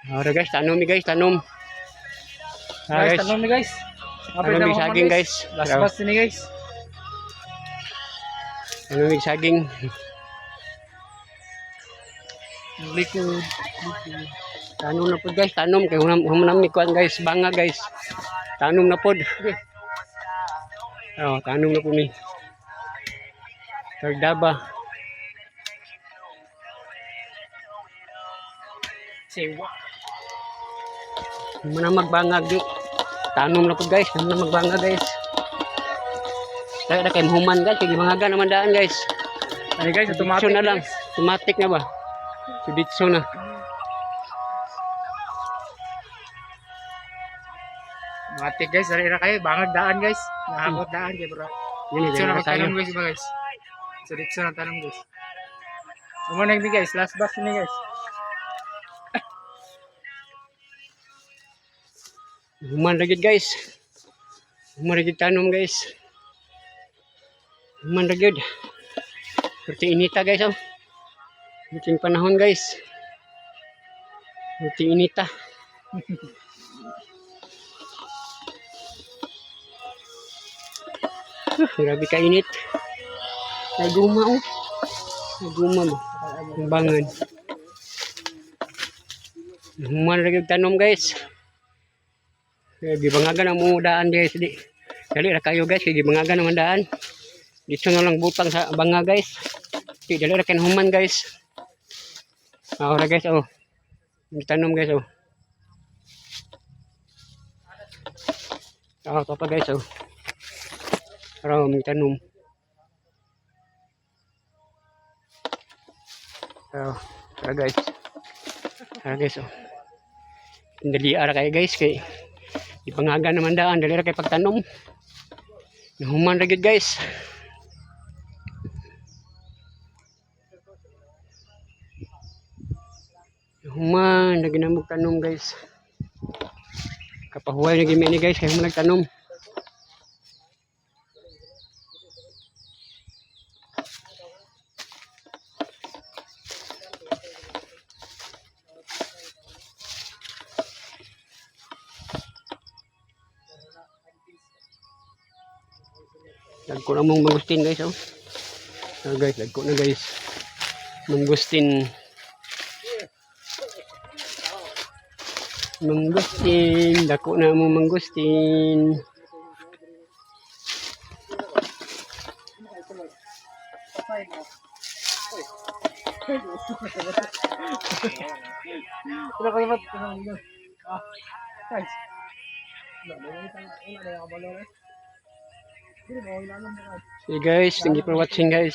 Ora guys, tanom ni guys, tanom. Guys, tanong ni guys. Tanom ni saging guys. Bas-bas ni guys. Tanom ni saging. Likod. Tanom na pod guys, tanom kay humanam ni kuan guys, banga guys. Tanom na pod. Oh, tanom na po ni. Tagdaba. Sewa. Humanam magbangag di. Tanom na pod guys, humanam magbanga guys. Kaya kay human guys, kay mga naman daan guys. Ay guys, automatic na lang. Automatic na ba? Suditso na. Automatic guys, sarira kayo, bangag daan guys. Nakakot daan kayo bro. Yun Dito na tayo. magtanong guys ba guys. So dito na tanong guys. Umunag ni guys, last bus ni guys. Human ragid guys. Human ragid tanom guys. Human ragid. Perti inita guys oh. Muting panahon guys. Muting inita. Grabe ka init. Naguma oh. Naguma mo. Bangan. Human ragid tanom guys. Di bangagan ang mga daan guys. Dali na kayo guys. Di bangagan ang daan. Dito na lang butang sa banga guys. Di dali na human guys. Ora guys oh. Tanom guys oh. Papa guys oh. Ora tanom. Ora guys. Ora guys oh. Dali ara kayo guys kay ipangaga naman daan dali ra kay pagtanom. Nahuman ra gyud guys. Nahuman lagi na magtanom guys. Kapahuway na gimi ni guys kay mo nagtanom. Lagko na mong mangustin guys oh. Guys, lagko na guys. Mangustin. Mangustin, dako na mong mangustin. So guys, thank you for watching guys.